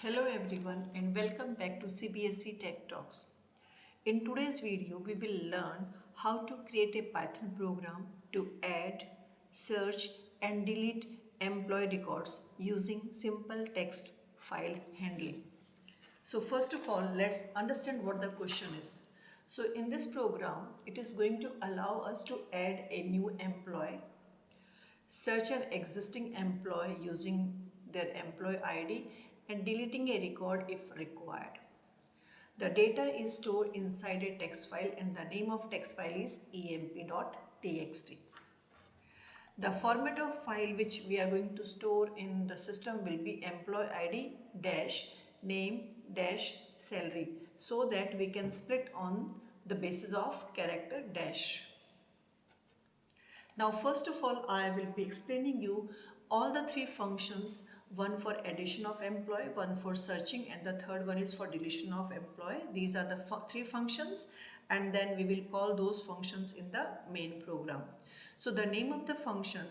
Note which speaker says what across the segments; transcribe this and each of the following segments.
Speaker 1: Hello everyone and welcome back to CBSE Tech Talks. In today's video, we will learn how to create a Python program to add, search and delete employee records using simple text file handling. So first of all, let's understand what the question is. So in this program, it is going to allow us to add a new employee, search an existing employee using their employee ID and deleting a record if required. The data is stored inside a text file and the name of text file is emp.txt. The format of file which we are going to store in the system will be employee ID dash name dash salary, so that we can split on the basis of character dash. Now first of all, I will be explaining you all the three functions, one for addition of employee, one for searching and the third one is for deletion of employee. These are the three functions and then we will call those functions in the main program. So the name of the function,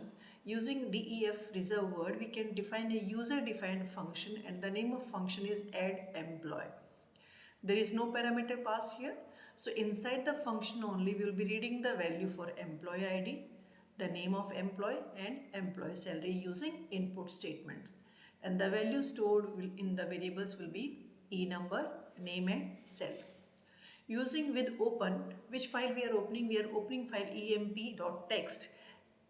Speaker 1: using def reserve word, we can define a user defined function and the name of function is add employee. There is no parameter pass here. So inside the function only we will be reading the value for employee ID, the name of employee and employee salary using input statements. And the value stored in the variables will be e number, name and cell. Using with open, which file we are opening? We are opening file emp.txt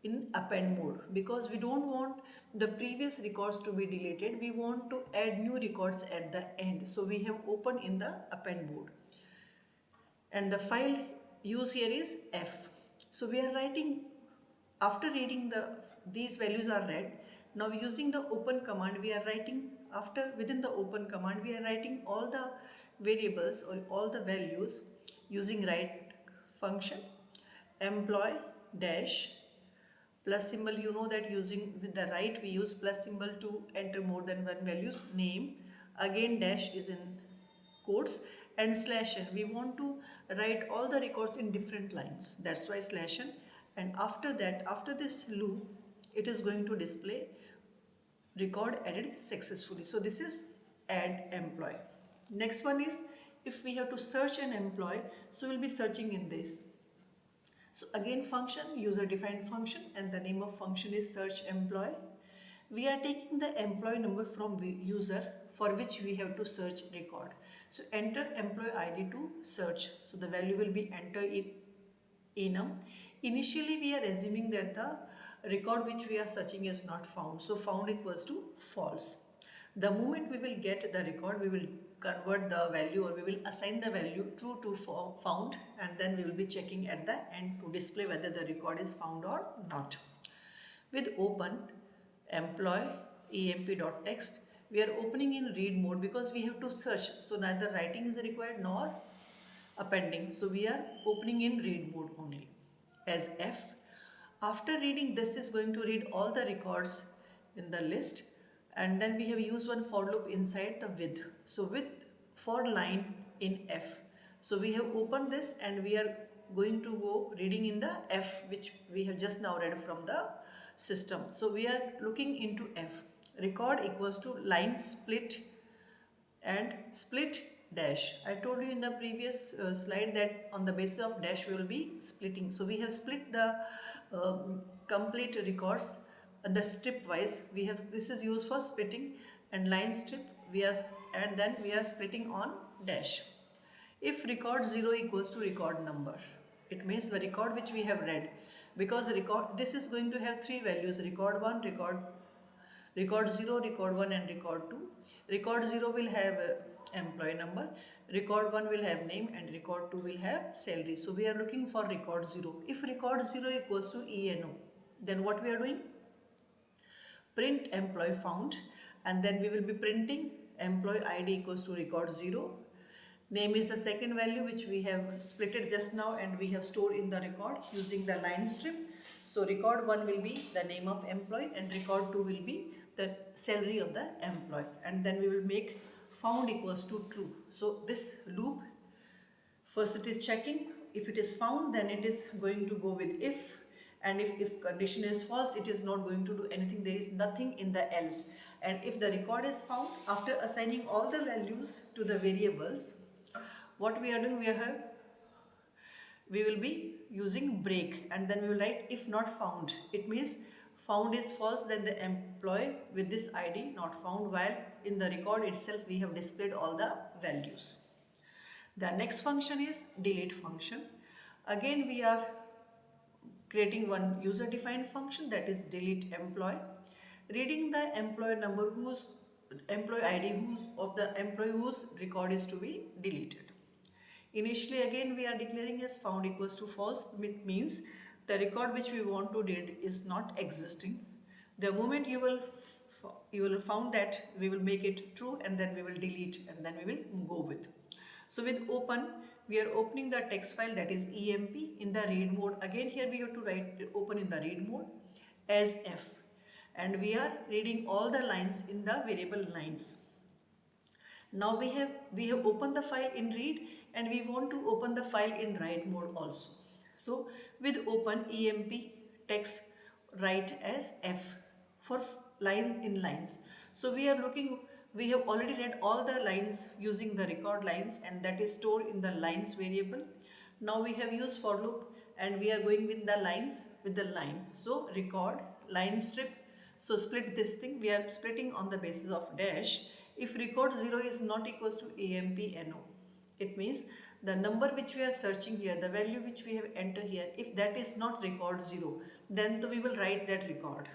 Speaker 1: in append mode because we don't want the previous records to be deleted. We want to add new records at the end. So we have open in the append mode. And the file use here is f. So we are writing, after reading these values are read, now using the open command we are writing, within the open command we are writing all the variables or all the values using write function, employee dash plus symbol. You know that using with the write we use plus symbol to enter more than one values, name, again dash is in quotes, and slash n. We want to write all the records in different lines, that's why slash n. And after that, after this loop, it is going to display record added successfully. So this is add employee. Next one is if we have to search an employee, so we'll be searching in this. So again function, user defined function, and the name of function is search employee. We are taking the employee number from user for which we have to search record. So enter employee ID to search. So the value will be enter in enum. Initially we are assuming that the record which we are searching is not found. So found equals to false. The moment we will get the record, we will convert the value or we will assign the value true to found, and then we will be checking at the end to display whether the record is found or not. With open employee emp.txt, we are opening in read mode because we have to search. So neither writing is required nor appending. So we are opening in read mode only as f. After reading, this is going to read all the records in the list, and then we have used one for loop inside the with. So with for line in f. So we have opened this and we are going to go reading in the f which we have just now read from the system. So we are looking into f. Record equals to line split and split dash. I told you in the previous slide that on the basis of dash we will be splitting. So we have split the complete records the strip wise. We have, this is used for splitting, and line strip and then we are splitting on dash. If record 0 equals to record number, it means the record which we have read, because this is going to have three values: record 1, record 0, record 1 and record 2. Record 0 will have employee number, record 1 will have name and record 2 will have salary. So we are looking for record 0. If record 0 equals to ENO, then what we are doing? Print employee found, and then we will be printing employee ID equals to record 0. Name is the second value which we have splitted just now and we have stored in the record using the line strip. So record 1 will be the name of employee and record 2 will be the salary of the employee, and then we will make found equals to true. So this loop, first it is checking. If it is found, then it is going to go with if, and if condition is false, it is not going to do anything. There is nothing in the else. And if the record is found, after assigning all the values to the variables, what we are doing, we will be using break, and then we will write if not found. It means found is false, then the employee with this ID not found, while in the record itself we have displayed all the values. The next function is delete function. Again we are creating one user defined function, that is delete employee, reading the employee number whose employee ID of the employee whose record is to be deleted. Initially again we are declaring as found equals to false. It means the record which we want to delete is not existing. The moment you will found that, we will make it true, and then we will delete, and then we will go with. So with open, we are opening the text file, that is emp, in the read mode. Again here we have to write open in the read mode as f, and we are reading all the lines in the variable lines. Now we have opened the file in read, and we want to open the file in write mode also. So with open emp text write as f for line in lines. So we have already read all the lines using the record lines, and that is stored in the lines variable. Now we have used for loop, and we are going with the lines with the line. So record line strip. So split this thing, we are splitting on the basis of dash. If record 0 is not equals to emp.no, it means the number which we are searching here, the value which we have entered here, if that is not record 0, then we will write that record.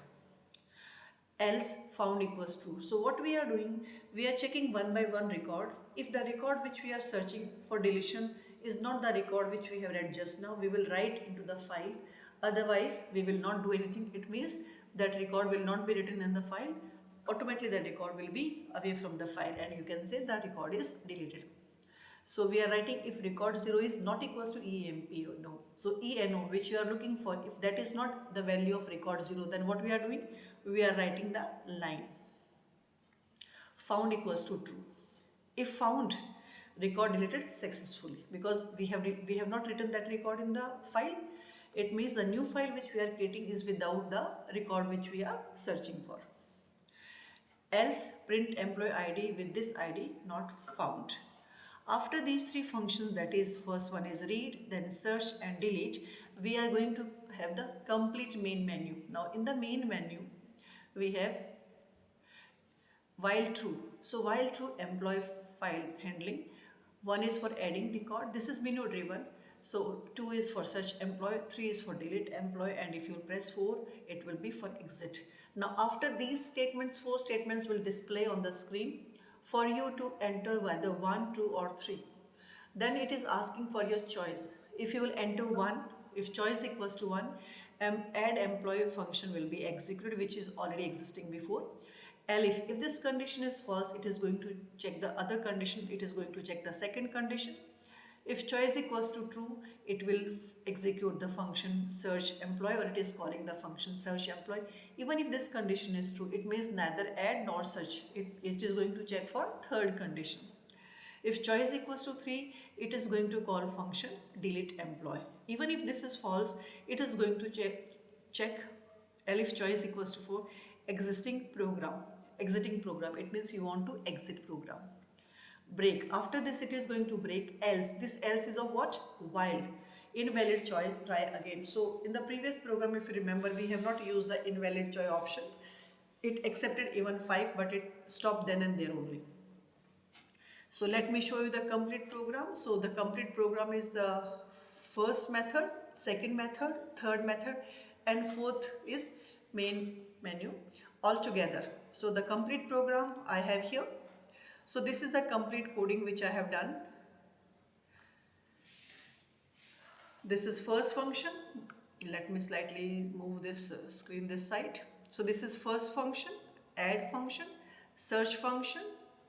Speaker 1: Else found equals true. So what we are doing, we are checking one by one record. If the record which we are searching for deletion is not the record which we have read just now, we will write into the file. Otherwise we will not do anything. It means that record will not be written in the file. Automatically the record will be away from the file, and you can say the record is deleted. So we are writing if record 0 is not equals to emp.no. So eno which you are looking for, if that is not the value of record 0, then what we are doing? We are writing the line found equals to true. If found, record deleted successfully, because we have not written that record in the file. It means the new file which we are creating is without the record which we are searching for. Else print employee ID with this ID not found. After these three functions, that is first one is read, then search and delete, we are going to have the complete main menu. Now in the main menu we have while true. So while true, employee file handling. One is for adding record. This is menu driven. So 2 is for search employee, 3 is for delete employee, and if you press 4, it will be for exit. Now after these statements, 4 statements will display on the screen for you to enter whether 1, 2 or 3. Then it is asking for your choice. If you will enter 1, if choice equals to 1, add employee function will be executed, which is already existing before. If this condition is false, it is going to check the other condition, it is going to check the second condition. If choice equals to true, it will execute the function search employee, or it is calling the function search employee. Even if this condition is true, it means neither add nor search. It is going to check for third condition. If choice equals to 3, it is going to call function delete employee. Even if this is false, it is going to check if choice equals to 4, exiting program. It means you want to exit program. Break. After this it is going to break else. This else is of what? While. Invalid choice, try again. So in the previous program, if you remember, we have not used the invalid choice option. It accepted even 5, but it stopped then and there only. So let me show you the complete program. So the complete program is the first method, second method, third method, and fourth is main menu all together. So the complete program I have here. So this is the complete coding which I have done. This is first function. Let me slightly move this screen this side. So this is first function, add function, search function,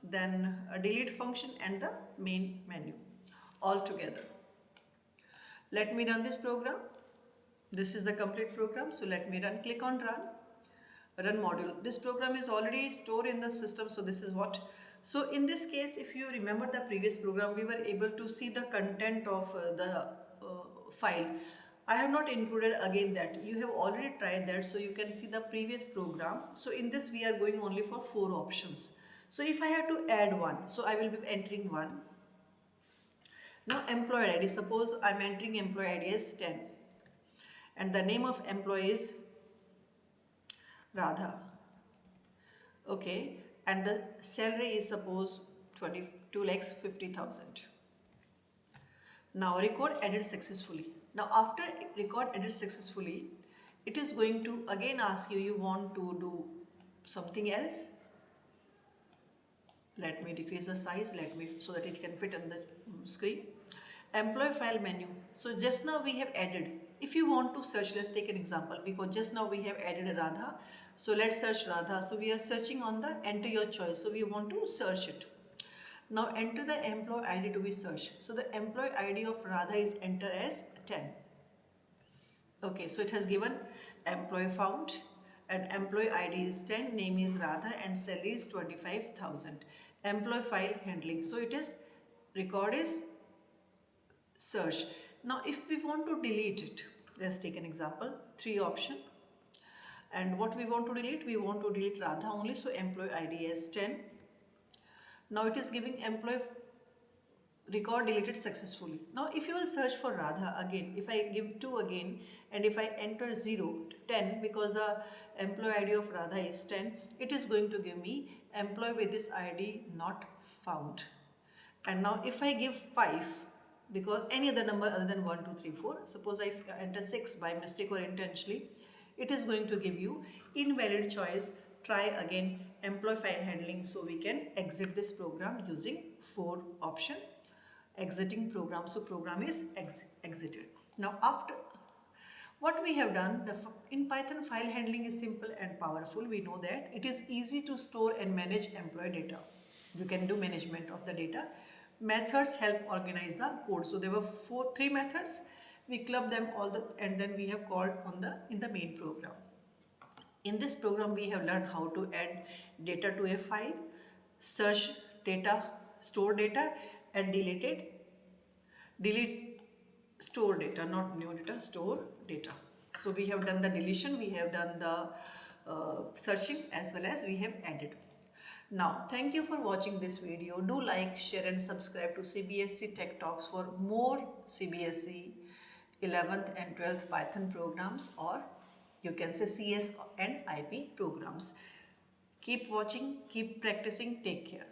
Speaker 1: then a delete function, and the main menu all together. Let me run this program. This is the complete program. So let me run. Click on run module. This program is already stored in the system. So this is what. So in this case, if you remember the previous program, we were able to see the content of the file. I have not included again that. You have already tried that, so you can see the previous program. So in this we are going only for 4 options. So if I have to add one, so I will be entering 1. Now employee ID, suppose I am entering employee ID as 10 and the name of employee is Radha. Okay, and the salary is suppose 22 lakhs 50,000. Now record added successfully. Now after record added successfully, it is going to again ask you want to do something else. Let me decrease the size, so that it can fit on the screen. Employee file menu. So just now we have added, if you want to search, let's take an example, because just now we have added Radha. So let's search Radha. So we are searching on the enter your choice. So we want to search it. Now enter the employee ID to be searched. So the employee ID of Radha is entered as 10. Okay, so it has given employee found and employee ID is 10, name is Radha and salary is 25,000. Employee file handling. So it is record is search. Now if we want to delete it, let's take an example, 3 option. And what we want to delete? We want to delete Radha only, so employee ID is 10. Now it is giving employee record deleted successfully. Now if you will search for Radha again, if I give 2 again and if I enter 0, 10, because the employee ID of Radha is 10, it is going to give me employee with this ID not found. And now if I give 5, because any other number other than 1, 2, 3, 4, suppose I enter 6 by mistake or intentionally, it is going to give you invalid choice, try again, employee file handling. So we can exit this program using 4 option, exiting program. So program is exited. Now after what we have done, in Python file handling is simple and powerful. We know that it is easy to store and manage employee data. You can do management of the data. Methods help organize the code. So there were 3 methods. We club them all and then we have called in the main program. In this program we have learned how to add data to a file, search data, store data, and delete, store data, not new data, store data. So we have done the deletion, we have done the searching, as well as we have added. Now, thank you for watching this video. Do like, share and subscribe to CBSE Tech Talks for more CBSE 11th and 12th Python programs, or you can say CS and IP programs. Keep watching, keep practicing, take care.